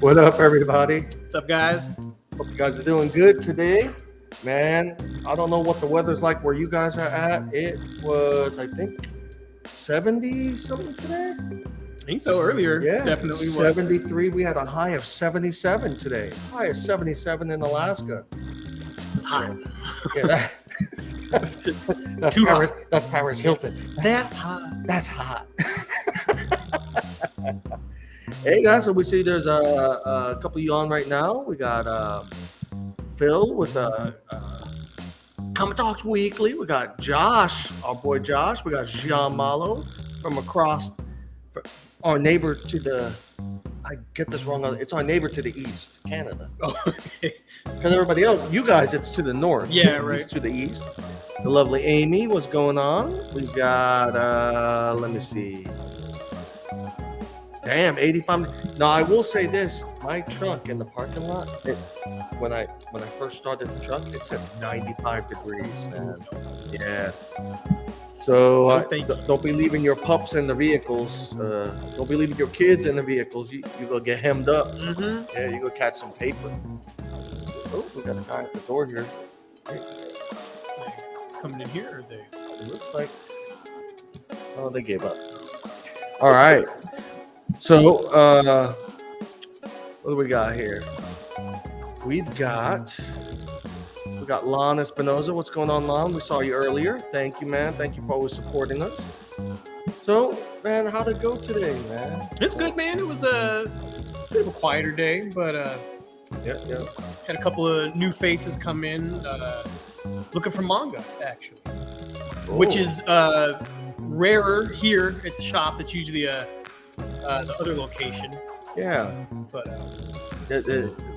What up, everybody? What's up, guys? Hope you guys are doing good today. Man, I don't know what the weather's like where you guys are at. It was, I think, 70 something today. I think so. Earlier, Yeah, definitely was. 73. We had a high of 77 today. High of 77 in Alaska. It's hot. Yeah, that's Too Paris. hot. That's Paris Hilton. That's hot. That's hot. Hey guys, so we see there's a couple of you on right now. We got Phil with Comic Talks Weekly. We got Josh, our boy Josh. We got Jean Malo from across our neighbor to the. I get this wrong. It's our neighbor to the east, Canada. Oh, okay. Because everybody else, you guys, it's to the north. Yeah, right. It's to the east. The lovely Amy, what's going on? We've got, let me see. Damn, 85. Now I will say this: my truck in the parking lot, when I first started the truck, it's at 95 degrees, man. Yeah. So don't be leaving your pups in the vehicles. Don't be leaving your kids in the vehicles. You go get hemmed up. Mm-hmm. Yeah, you go catch some paper. Oh, we got a guy at the door here. Coming in here, or are they? It looks like. Oh, they gave up. All right. So, what do we got here? We got Lon Espinoza. What's going on, Lon? We saw you earlier. Thank you, man. Thank you for always supporting us. So, man, how'd it go today, man? It's good, man. It was a bit of a quieter day, but Yeah. had a couple of new faces come in looking for manga, actually, which is rarer here at the shop. It's usually the other location. Yeah. But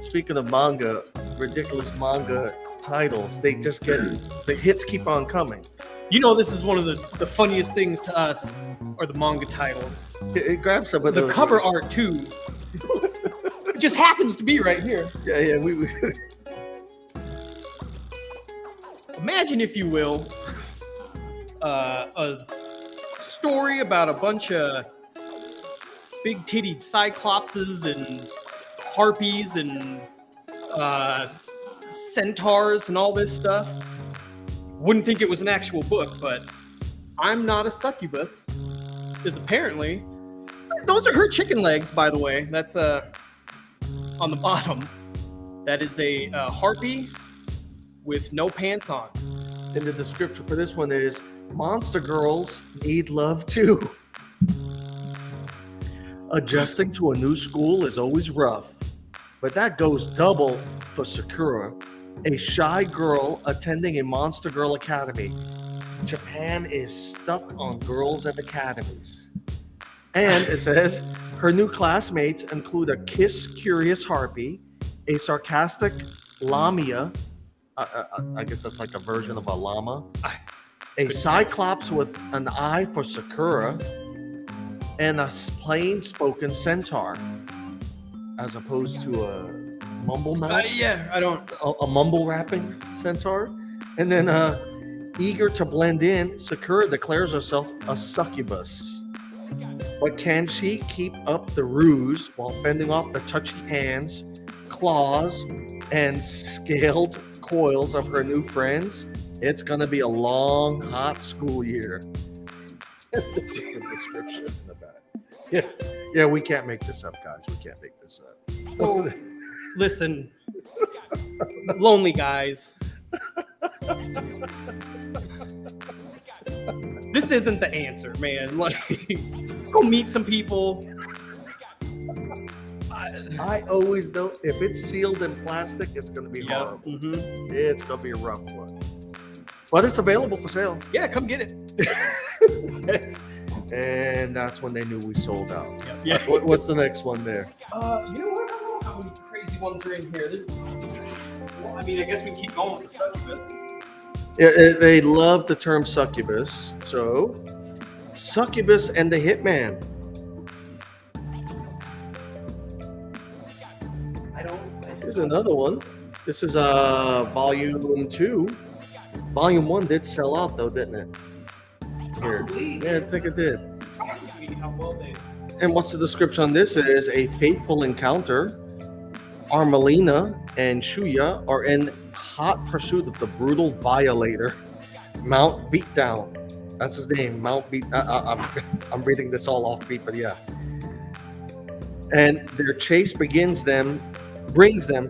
Speaking of manga, ridiculous manga titles, they just get the hits keep on coming. you know, this is one of the funniest things to us, are the manga titles. It grabs some of The those. cover art too. It just happens to be right here. Yeah. We Imagine, if you will, a story about a bunch of big-tittied cyclopses and harpies and centaurs and all this stuff. Wouldn't think it was an actual book, but I'm Not a Succubus is apparently... Those are her chicken legs, by the way. That's on the bottom. That is a harpy with no pants on. and the description for this one is monster girls need love too. Adjusting to a new school is always rough, but that goes double for Sakura, a shy girl attending a monster girl academy. Japan is stuck on girls and academies. And it says her new classmates include a kiss-curious harpy, a sarcastic lamia, I guess that's like a version of a llama, a cyclops with an eye for Sakura, and a plain-spoken centaur, as opposed to a mumble mouth. Yeah, I don't... A mumble rapping centaur. And then eager to blend in, Sakura declares herself a succubus. But can she keep up the ruse while fending off the touchy hands, claws, and scaled coils of her new friends? It's gonna be a long, hot school year. Just the description in the back. Yeah, we can't make this up, guys. We can't make this up. So, listen, lonely guys. This isn't the answer, man. Like, go meet some people. I always know if it's sealed in plastic, it's going to be Yeah. horrible. Mm-hmm. It's going to be a rough one. But it's available for sale. Yeah, come get it. And that's when they knew we sold out. Yeah. What's the next one there? You know what? I don't know how many crazy ones are in here. Well, I mean, I guess we keep going with the succubus. Yeah, they love the term succubus. So, Succubus and the Hitman. Here's another one. This is volume 2. Volume 1 did sell out though, didn't it? Here. Yeah, I think it did. And what's the description on this? It is a fateful encounter. Armelina and Shuya are in hot pursuit of the brutal violator, Mount Beatdown. That's his name, Mount Beat. I'm reading this all off beat, but yeah. And their chase brings them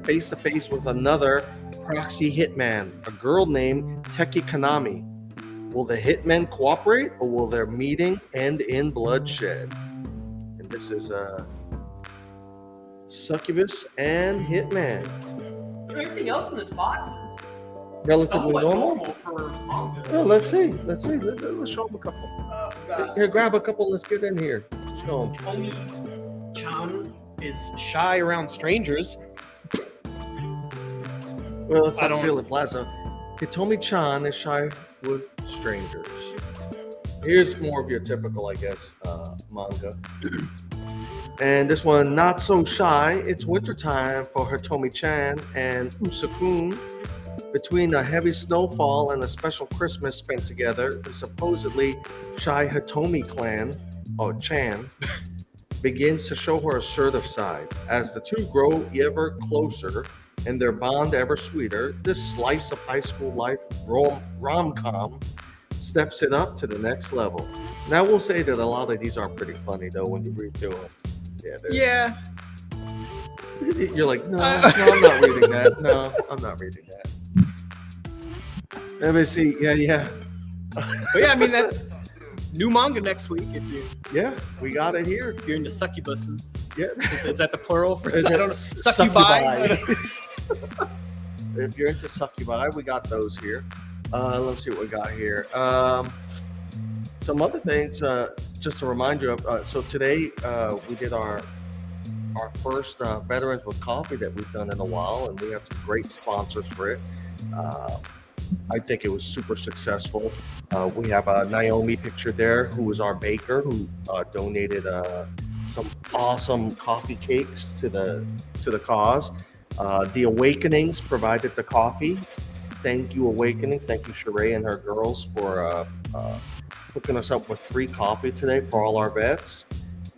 face to face with another proxy hitman, a girl named Teki Kanami. Will the hitmen cooperate, or will their meeting end in bloodshed? And this is Succubus and Hitman. Everything else in this box is Relatively somewhat normal. normal for manga. Oh, let's see. Let's show them a couple. Here, grab a couple. Let's get in here. Show them. Hitomi Chan is shy around strangers. Well, it's I not don't- Sailor Plaza. Hitomi-chan is shy with strangers. Here's more of your typical, I guess, manga. And this one, not so shy. It's wintertime for Hitomi-chan and Usakun. Between a heavy snowfall and a special Christmas spent together, the supposedly shy Hitomi clan, or Chan, begins to show her assertive side. As the two grow ever closer and their bond ever sweeter, this slice of high school life rom-com steps it up to the next level. And I will say that a lot of these are pretty funny though when you read through them. Yeah. You're like, no, I'm not reading that. No, I'm not reading that. Let me see. Yeah. But yeah, I mean that's new manga next week if you Yeah, we got it here. if you're into succubuses. Yeah. Is that the plural for Is I it don't know. Succubi. If you're into succubi, we got those here. Let's see what we got here. Some other things, just to remind you of. So today we did our first Veterans with Coffee that we've done in a while, and we have some great sponsors for it. I think it was super successful. We have Naomi pictured there, who was our baker, who donated some awesome coffee cakes to the cause. The Awakenings provided the coffee. Thank you, Awakenings. Thank you, Sheree and her girls, for hooking us up with free coffee today for all our vets.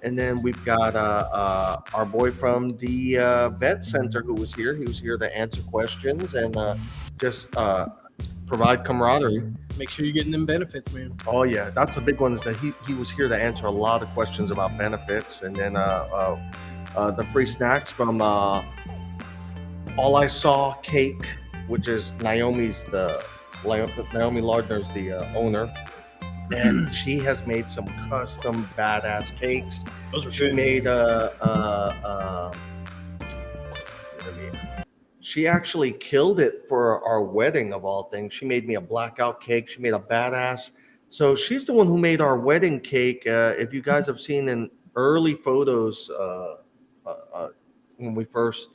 And then we've got our boy from the vet center who was here. He was here to answer questions and just provide camaraderie. Make sure you're getting them benefits, man. Oh yeah, that's a big one. Is that he was here to answer a lot of questions about benefits, and then the free snacks from All I Saw Cake, which is Naomi Lardner's the owner, and she has made some custom badass cakes. Those are She good. made she actually killed it for our wedding of all things. She made me a blackout cake. She made a badass. So she's the one who made our wedding cake. If you guys have seen in early photos when we first,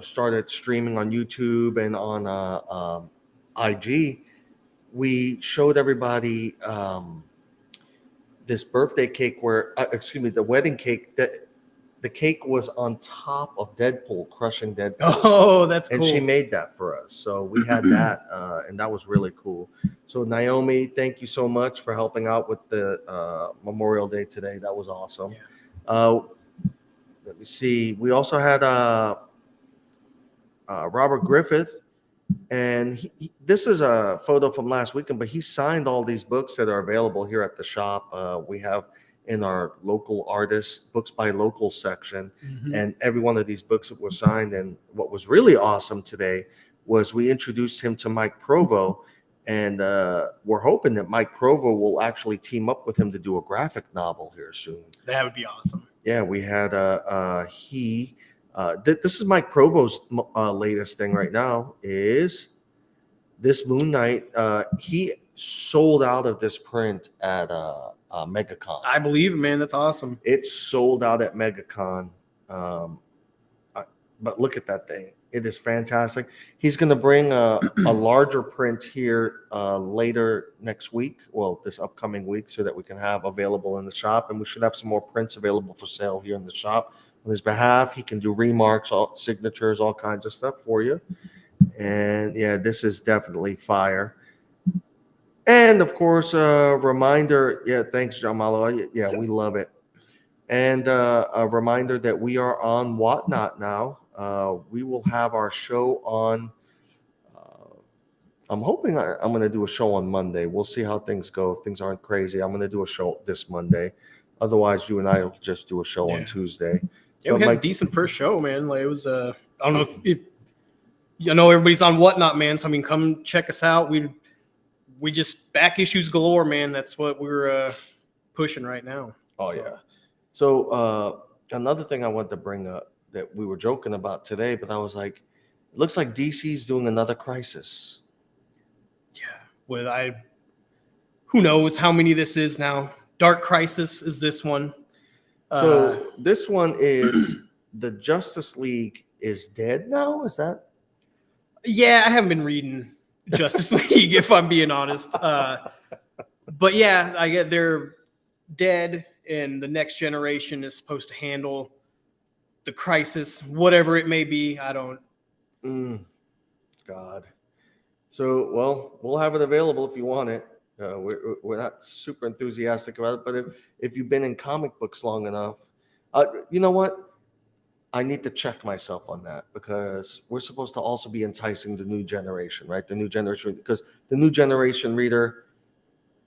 started streaming on YouTube and on IG, we showed everybody this birthday cake where, the wedding cake that the cake was on top of Deadpool, crushing Deadpool. Oh, that's cool. And she made that for us. So we had that, and that was really cool. So Naomi, thank you so much for helping out with the Memorial Day today. That was awesome. Yeah. Let me see. We also had Robert Griffith, and this is a photo from last weekend, but he signed all these books that are available here at the shop. We have in our local artists, books by local section. Mhm. And every one of these books that were signed. And what was really awesome today was we introduced him to Mike Provo, and we're hoping that Mike Provo will actually team up with him to do a graphic novel here soon. That would be awesome. Yeah, we had this is Mike Provo's latest thing right now is this Moon Knight. He sold out of this print at MegaCon. I believe it, man. That's awesome. It's sold out at MegaCon. But look at that thing. It is fantastic. He's going to bring a larger print here later next week. Well, this upcoming week, so that we can have available in the shop. And we should have some more prints available for sale here in the shop. On his behalf, he can do remarks, signatures, all kinds of stuff for you. And yeah, this is definitely fire. And of course, a reminder. Yeah, thanks, Jamalo. Yeah, we love it. And a reminder that we are on Whatnot now. We will have our show on. I'm hoping I'm going to do a show on Monday. We'll see how things go. If things aren't crazy, I'm going to do a show this Monday. Otherwise, you and I will just do a show on Tuesday. Yeah, we had a decent first show, man. Like it was. I don't know if you know everybody's on Whatnot, man. So I mean, come check us out. We just back issues galore, man. That's what we're pushing right now. Oh yeah. So another thing I wanted to bring up that we were joking about today, but I was like, it looks like DC's doing another Crisis. Yeah. Well, who knows how many this is now? Dark Crisis is this one. So this one is the Justice League is dead now. Is that? Yeah, I haven't been reading Justice League, if I'm being honest. But yeah, I get they're dead, and the next generation is supposed to handle the crisis, whatever it may be. I don't. God. So, well, we'll have it available if you want it. We're not super enthusiastic about it, but if you've been in comic books long enough, you know what? I need to check myself on that, because we're supposed to also be enticing the new generation, right? The new generation, because the new generation reader,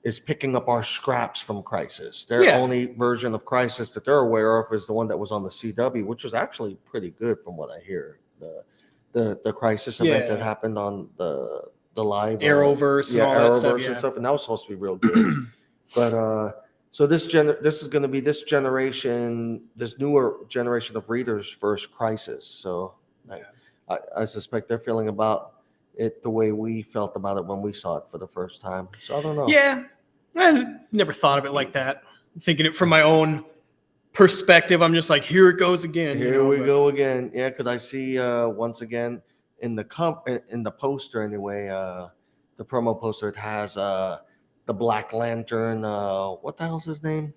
is picking up our scraps from Crisis. Their Yeah. only version of Crisis that they're aware of is the one that was on the CW, which was actually pretty good from what I hear. The Crisis event that Yeah. happened on the live Arrowverse and all that stuff. Arrowverse Yeah. and stuff, and that was supposed to be real good. But so this is going to be this generation, this newer generation of readers' first Crisis. So I suspect they're feeling about it the way we felt about it when we saw it for the first time. So I don't know. Yeah, I never thought of it like that. Thinking it from my own perspective, I'm just like, here it goes again. Here we go again. Yeah, because I see once again in the poster anyway, the promo poster, it has the Black Lantern. What the hell's his name?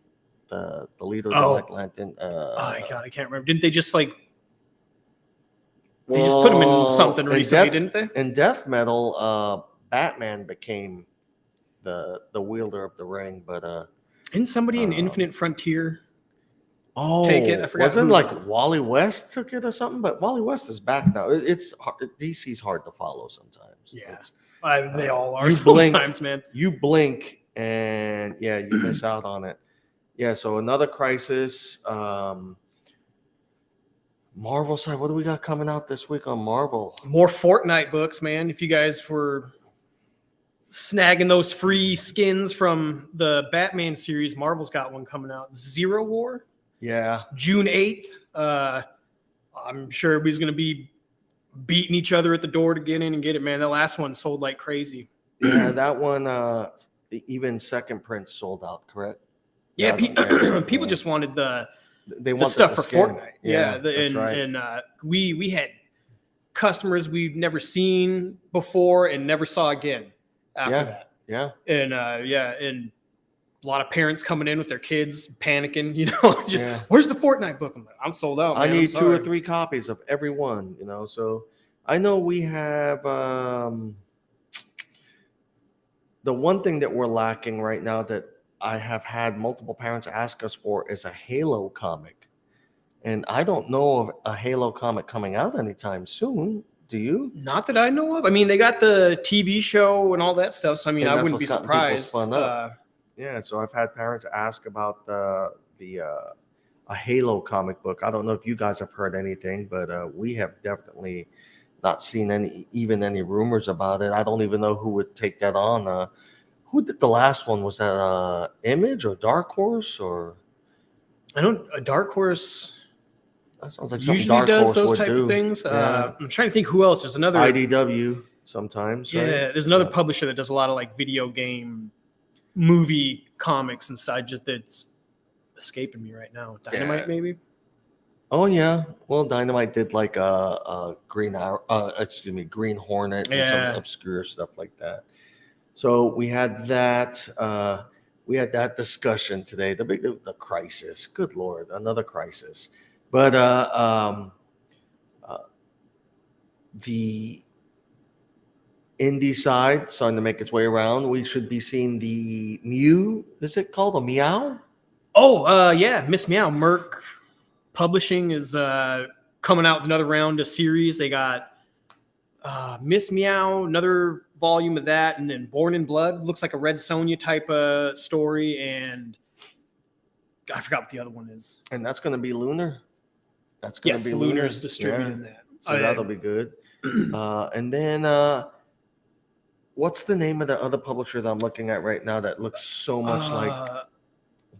The leader of the Black Lantern. Oh my God, I can't remember. Didn't they just like? They just put him in something recently, didn't they? In Death Metal, Batman became the wielder of the ring, but isn't somebody in Infinite Frontier? Oh, take it. I forgot. Wasn't like Wally West took it or something? But Wally West is back now. It's DC's hard to follow sometimes. Yeah, they all are you sometimes, man. You blink and yeah, you miss out on it. Yeah, so another Crisis. Marvel side, what do we got coming out this week on Marvel? More Fortnite books, man. If you guys were snagging those free skins from the Batman series, Marvel's got one coming out. Zero War. Yeah. June 8th. I'm sure everybody's going to be beating each other at the door to get in and get it, man. The last one sold like crazy. Yeah, that one, even second print sold out, correct? Yeah, people just wanted the stuff for skin. Fortnite. Yeah, that's right. And we had customers we've never seen before and never saw again after that. Yeah. And and a lot of parents coming in with their kids panicking, where's the Fortnite book? I'm like, I'm sold out. Man. I need 2 or 3 copies of every one, So I know we have the one thing that we're lacking right now that I have had multiple parents ask us for is a Halo comic. And I don't know of a Halo comic coming out anytime soon. Do you? Not that I know of. I mean, they got the TV show and all that stuff. So, I mean, I wouldn't be surprised. Yeah, so I've had parents ask about a Halo comic book. I don't know if you guys have heard anything, but we have definitely not seen any rumors about it. I don't even know who would take that on. Who did the last one? Was that Image or Dark Horse or? I don't. A Dark Horse. That sounds like something usually Dark does Horse those would type do. of things. Yeah. I'm trying to think who else. There's another IDW sometimes. Yeah, right? there's another publisher that does a lot of like video game, movie comics and stuff. Just that's escaping me right now. Dynamite, maybe. Oh yeah, well, Dynamite did like a Green Hornet and some obscure stuff like that. So we had that. We had that discussion today. The Crisis. Good Lord, another Crisis. But the indie side starting to make its way around. We should be seeing the Mew. Is it called a Meow? Oh, yeah, Miss Meow. Merc Publishing is coming out with another round of series. They got Miss Meow, another volume of that, and then Born in Blood. Looks like a Red Sonja type of story, and I forgot what the other one is. And that's going to be Lunar. That's going to be Lunar's distributing that. So that'll be good. And then what's the name of the other publisher that I'm looking at right now that looks so much like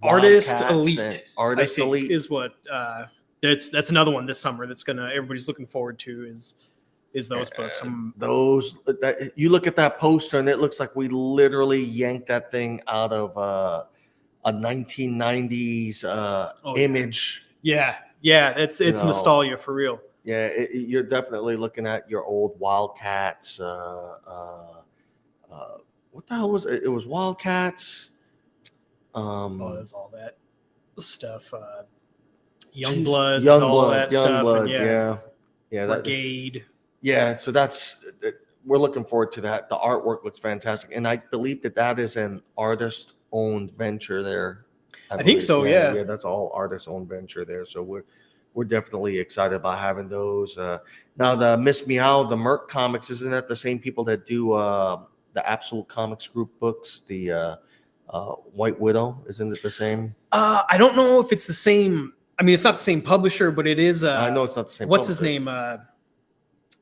Artist Elite? Artist Elite is what that's another one this summer that's everybody's looking forward to is those books. You look at that poster and it looks like we literally yanked that thing out of a 1990s image. Yeah, it's nostalgia for real. Yeah, you're definitely looking at your old Wildcats. What the hell was it? It was Wildcats. It was all that stuff. Youngbloods, all that stuff. Yeah. Brigade. So we're looking forward to that. The artwork looks fantastic, and I believe that is an artist-owned venture there. I think so. Yeah, that's all artist-owned venture there. So we're definitely excited about having those. Now the Miss Meow, the Merc Comics, isn't that the same people that do the Absolute Comics Group books? The White Widow, isn't it the same? I don't know if it's the same. I mean, it's not the same publisher, but it is. I know it's not the same. What's his publisher. name?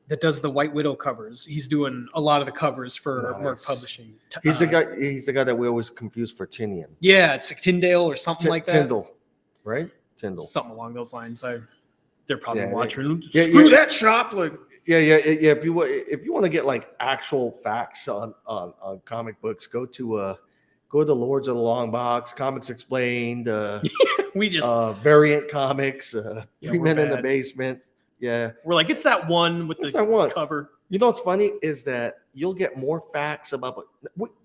That does the White Widow covers. He's doing a lot of the covers for Merc Nice. Publishing. He's the guy. He's the guy that we always confuse for Tinian. Yeah, it's like Tyndale or something like that. Tyndall, right? Tyndall. Something along those lines. They're probably Yeah, watching. yeah, Screw yeah. that shop. Like, Yeah. If you want to get like actual facts on comic books, go to Lords of the Long Box, Comics Explained, we just Variant Comics, Three we're Men in the bad. Basement. Yeah, we're like, it's that one with It's the that one. cover. you know what's funny is that you'll get more facts about.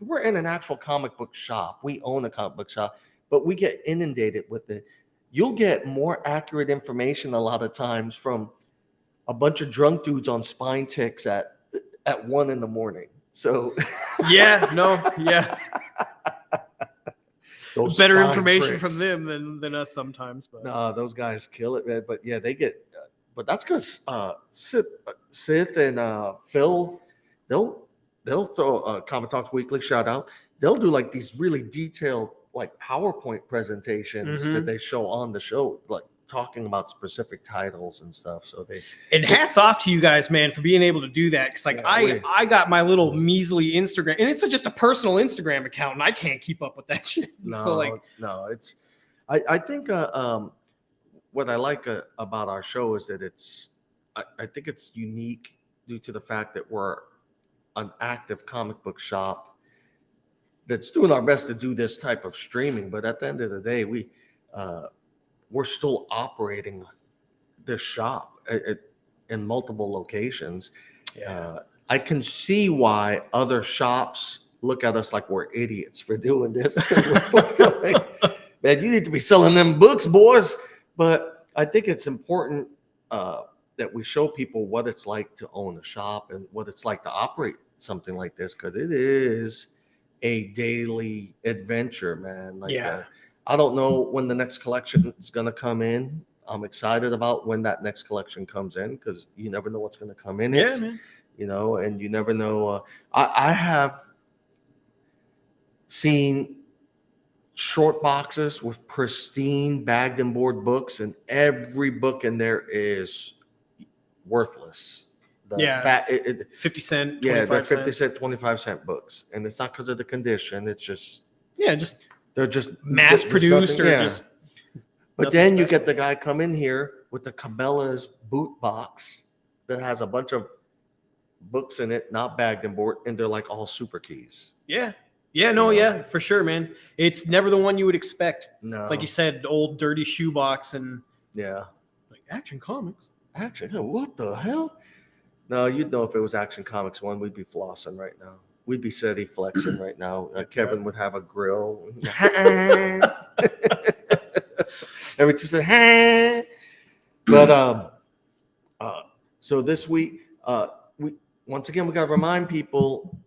We're in an actual comic book shop. We own a comic book shop, but we get inundated with it. You'll get more accurate information a lot of times from a bunch of drunk dudes on spine ticks at 1 a.m. So Yeah, no, yeah. those Better spine information pricks. from them than us sometimes. But No, those guys kill it, man. But yeah, they get. But that's because Sith and Phil, they'll throw Comic Talks Weekly shout out. They'll do like these really detailed like PowerPoint presentations that they show on the show, like talking about specific titles and stuff. So and hats off to you guys, man, for being able to do that. Because like Yeah, I got my little measly Instagram, and it's just a personal Instagram account, and I can't keep up with that shit. So like, no, it's I think what I like about our show is that I think it's unique due to the fact that we're an active comic book shop that's doing our best to do this type of streaming. But at the end of the day, we're still operating this shop in multiple locations. I can see why other shops look at us like we're idiots for doing this. Man, you need to be selling them books, boys. But I think it's important that we show people what it's like to own a shop and what it's like to operate something like this, because it is a daily adventure, man. Like, I don't know when the next collection is going to come in. I'm excited about when that next collection comes in, because you never know what's going to come in it, man. And you never know. I have seen short boxes with pristine bagged and board books, and every book in there is worthless. 50 cent. Yeah, they're 50 50 cent, 25-cent books, and it's not because of the condition. It's just they're just mass produced or just. But then you get the guy come in here with the Cabela's boot box that has a bunch of books in it, not bagged and board, and they're like all super keys. Yeah, for sure, man. It's never the one you would expect. No, It's like you said, old dirty shoebox and like Action Comics. Action, what the hell? No, you'd know if it was Action Comics 1, we'd be flossing right now. We'd be steady flexing right now. Kevin would have a grill. Every Tuesday, but so this week, we once again we got to remind people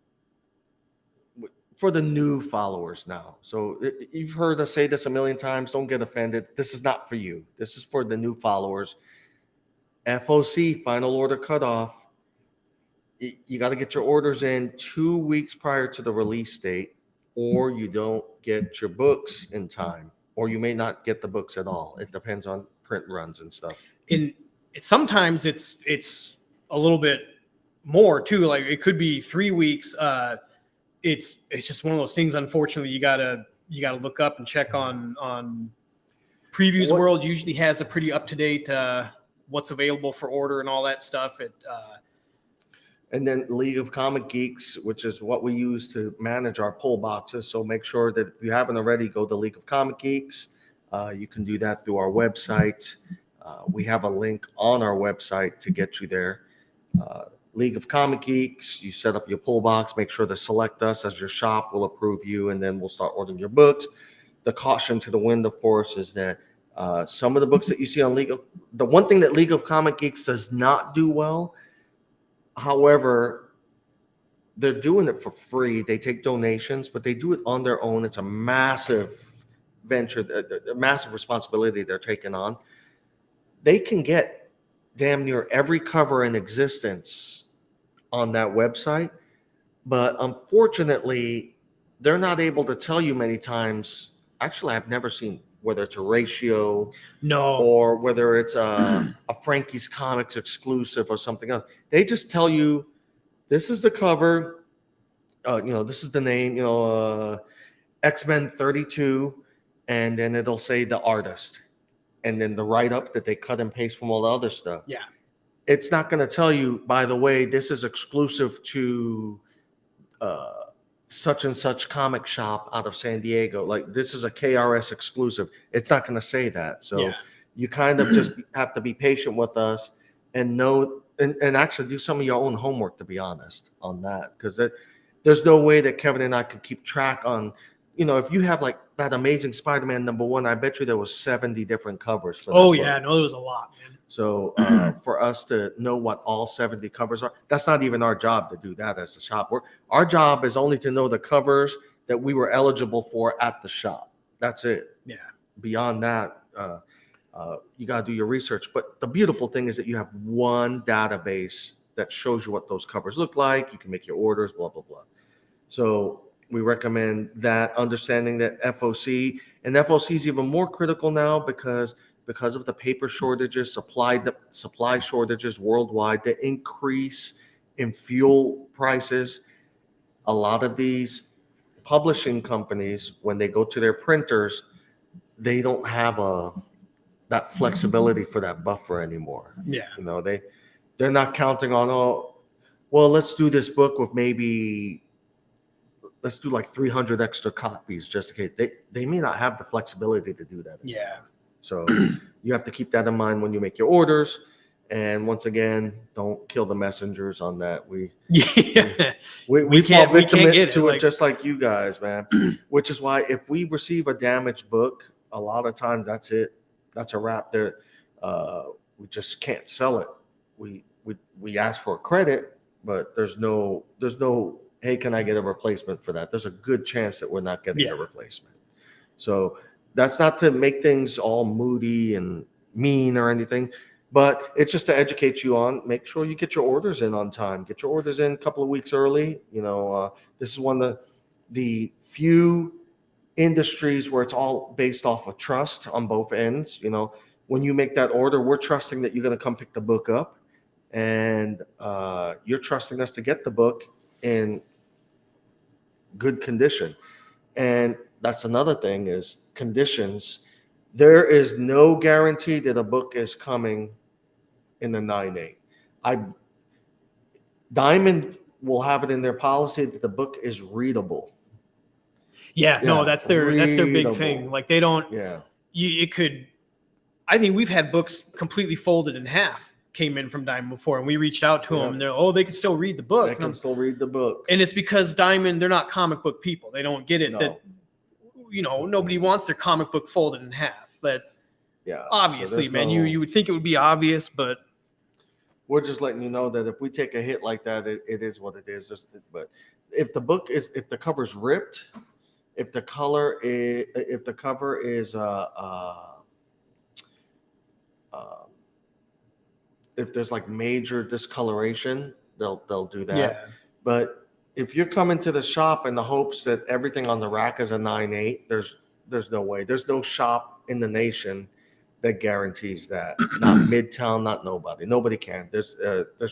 for the new followers now. So you've heard us say this a million times. Don't get offended. This is not for you. This is for the new followers. FOC, final order cutoff. You got to get your orders in 2 weeks prior to the release date, or you don't get your books in time, or you may not get the books at all. It depends on print runs and stuff. And sometimes it's a little bit more too. Like it could be 3 weeks. It's just one of those things. Unfortunately, you gotta look up and check on Previews World. Usually has a pretty up to date what's available for order and all that stuff. And then League of Comic Geeks, which is what we use to manage our pull boxes. So make sure that if you haven't already, go to League of Comic Geeks. You can do that through our website. We have a link on our website to get you there. League of Comic Geeks, you set up your pull box, make sure to select us as your shop. We'll approve you, and then we'll start ordering your books. The caution to the wind, of course, is that some of the books that you see on the one thing that League of Comic Geeks does not do well, however, they're doing it for free. They take donations, but they do it on their own. It's a massive venture, a massive responsibility they're taking on. They can get damn near every cover in existence on that website, but unfortunately, they're not able to tell you many times. Actually, I've never seen whether it's a ratio No. or whether it's a Frankie's Comics exclusive or something else. They just tell you, this is the cover, this is the name, X-Men 32, and then it'll say the artist, and then the write-up that they cut and paste from all the other stuff. Yeah. It's not going to tell you, by the way, this is exclusive to such and such comic shop out of San Diego. Like, this is a KRS exclusive. It's not going to say that. So Yeah. you kind of just have to be patient with us and know, and actually do some of your own homework, to be honest, on that. Because there's no way that Kevin and I could keep track on, if you have like that Amazing Spider-Man #1, I bet you there was 70 different covers for that book. Yeah, no, there was a lot, man. So for us to know what all 70 covers are, that's not even our job to do that as a shop. Our job is only to know the covers that we were eligible for at the shop. That's it. Yeah. Beyond that, you got to do your research. But the beautiful thing is that you have one database that shows you what those covers look like. You can make your orders, blah, blah, blah. So we recommend that, understanding that FOC, and FOC is even more critical now because of the paper shortages, supply shortages worldwide, the increase in fuel prices. A lot of these publishing companies, when they go to their printers, they don't have that flexibility for that buffer anymore. Yeah. They're not counting on, let's do this book with let's do like 300 extra copies just in case. They may not have the flexibility to do that anymore. Yeah. So you have to keep that in mind when you make your orders. And once again, don't kill the messengers on that. We fall victim to it just like you guys, man. Which is why if we receive a damaged book, a lot of times that's it. That's a wrap there. We just can't sell it. We ask for a credit, but there's no, hey, can I get a replacement for that? There's a good chance that we're not getting a replacement. So that's not to make things all moody and mean or anything, but it's just to educate you on, make sure you get your orders in on time. Get your orders in a couple of weeks early. This is one of the few industries where it's all based off of trust on both ends. When you make that order, we're trusting that you're going to come pick the book up, and you're trusting us to get the book in good condition. And that's another thing is conditions. There is no guarantee that a book is coming in the 9.8. Diamond will have it in their policy that the book is readable. No, that's their big thing. Like, they don't. Yeah. I think we've had books completely folded in half came in from Diamond before, and we reached out to them, and they're they can still read the book. They can still read the book. And it's because Diamond, they're not comic book people. They don't get it that nobody wants their comic book folded in half. But obviously, so man, you would think it would be obvious, but we're just letting you know that if we take a hit like that, it is what it is. But if the cover's ripped, if the cover is if there's like major discoloration, they'll do that. Yeah. But if you're coming to the shop in the hopes that everything on the rack is a 9.8, there's no way. There's no shop in the nation that guarantees that. Not Midtown, not nobody. Nobody can. There's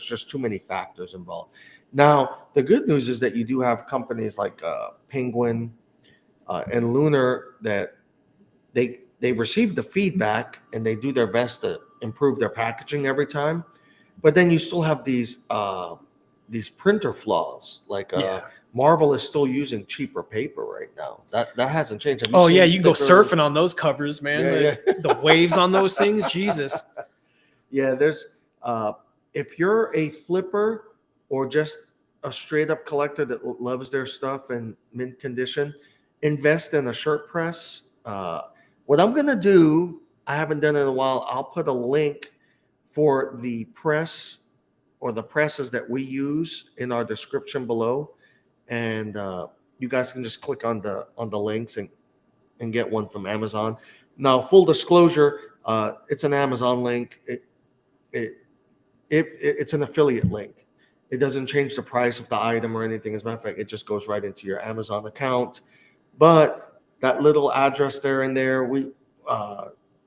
just too many factors involved. Now, the good news is that you do have companies like Penguin and Lunar that they receive the feedback and they do their best to improve their packaging every time. But then you still have these printer flaws. Like Marvel is still using cheaper paper right now. That hasn't changed. You can go surfing on those covers, man. The waves on those things, Jesus. Yeah, there's if you're a flipper or just a straight up collector that loves their stuff in mint condition, invest in a shirt press. What I'm gonna do, I haven't done it in a while. I'll put a link for the press or the presses that we use in our description below, and you guys can just click on the links and get one from Amazon. Now, full disclosure, it's an Amazon link. It's an affiliate link. It doesn't change the price of the item or anything. As a matter of fact, it just goes right into your Amazon account. But that little address there and there,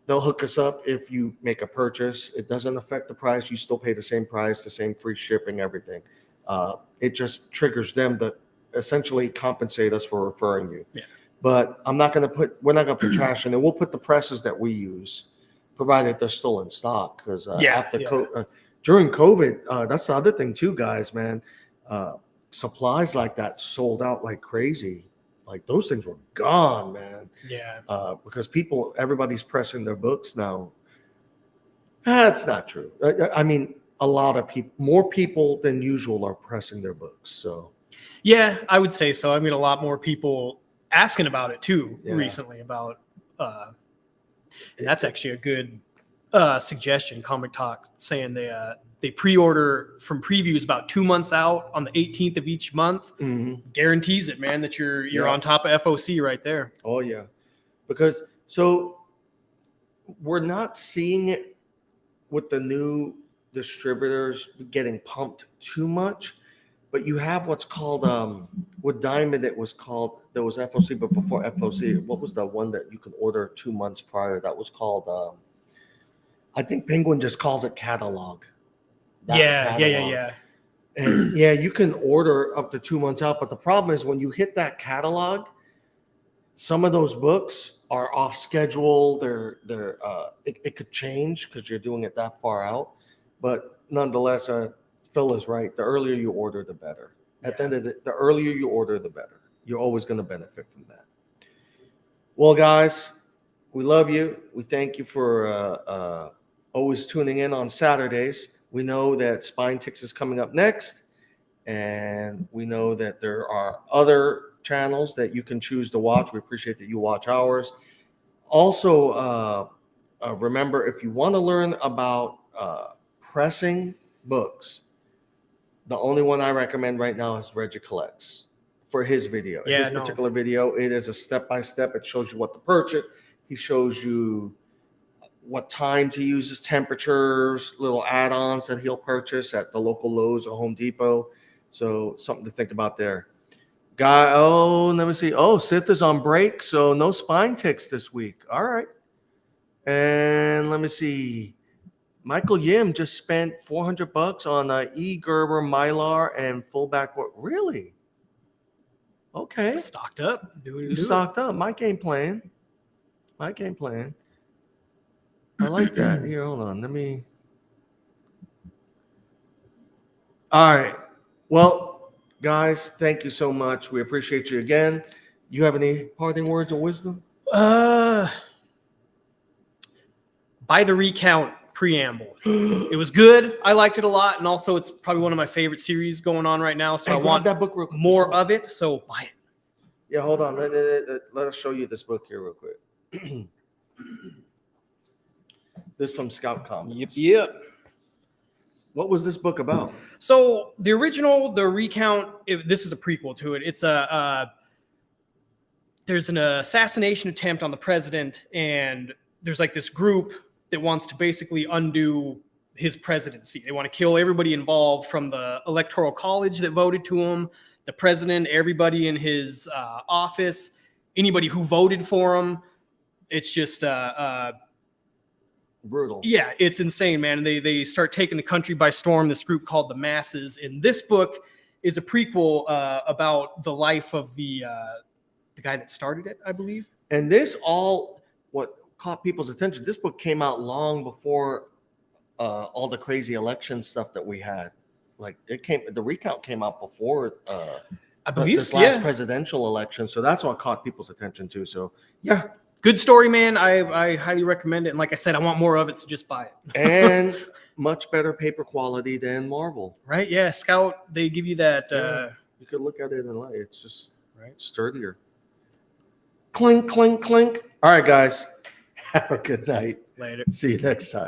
they'll hook us up if you make a purchase. It doesn't affect the price. You still pay the same price, the same free shipping, everything. It just triggers them to essentially compensate us for referring you. Yeah. But we're not going to put trash in there. We'll put the presses that we use, provided they're still in stock. Because during COVID, that's the other thing too, guys, man. Supplies like that sold out like crazy. Like those things were gone, man. Yeah. Because everybody's pressing their books now. That's not true. I mean, a lot of people, more people than usual, are pressing their books. So. Yeah, I would say so. I mean, a lot more people asking about it too recently about. And that's actually a good suggestion. Comic Talk saying they pre-order from previews about 2 months out on the 18th of each month. Mm-hmm. Guarantees it, man, that you're on top of FOC right there. Oh yeah, because so we're not seeing it with the new distributors getting pumped too much, but you have what's called with Diamond there was FOC, but before FOC, what was the one that you could order 2 months prior? That was called I think Penguin just calls it catalog. Yeah. And yeah, you can order up to 2 months out, but the problem is when you hit that catalog, some of those books are off schedule. It could change because you're doing it that far out. But nonetheless, Phil is right. The earlier you order, the better. At the end of the earlier you order, the better. You're always going to benefit from that. Well, guys, we love you. We thank you for always tuning in on Saturdays. We know that Spine Ticks is coming up next, and we know that there are other channels that you can choose to watch. We appreciate that you watch ours. Also, remember, if you want to learn about pressing books, the only one I recommend right now is Reggie Collects for his video. His particular video, it is a step-by-step. It shows you what to purchase. He shows you what times he uses, temperatures, little add-ons that he'll purchase at the local Lowe's or Home Depot. So something to think about there. Let me see. Oh, Sith is on break, so no Spine Ticks this week. All right. And let me see. Michael Yim just spent $400 on E. Gerber, Mylar, and fullback. Really? Okay. Stocked up. You stocked up. My game plan. I like that. Here, hold on. All right. Well, guys, thank you so much. We appreciate you again. You have any parting words of wisdom? By the recount preamble. It was good. I liked it a lot. And also, it's probably one of my favorite series going on right now. So I want that book real quick. More of it. So buy it. Yeah, hold on. Let us show you this book here real quick. This from Scout Comics. Yep. What was this book about? So the recount, this is a prequel to it. It's there's an assassination attempt on the president, and there's like this group that wants to basically undo his presidency. They want to kill everybody involved, from the electoral college that voted to him, the president, everybody in his office, anybody who voted for him. It's just brutal. Yeah, it's insane, man. They start taking the country by storm, this group called the Masses. And this book is a prequel about the life of the guy that started it, I believe. And what caught people's attention, this book came out long before all the crazy election stuff that we had. Like the recount came out before I believe this last presidential election. So that's what caught people's attention too. So yeah. Good story, man. I highly recommend it. And like I said, I want more of it, so just buy it. And much better paper quality than Marvel. Right? Yeah. Scout, they give you that. You could look at it and like it's just sturdier. Clink, clink, clink. All right, guys. Have a good night. Later. See you next time.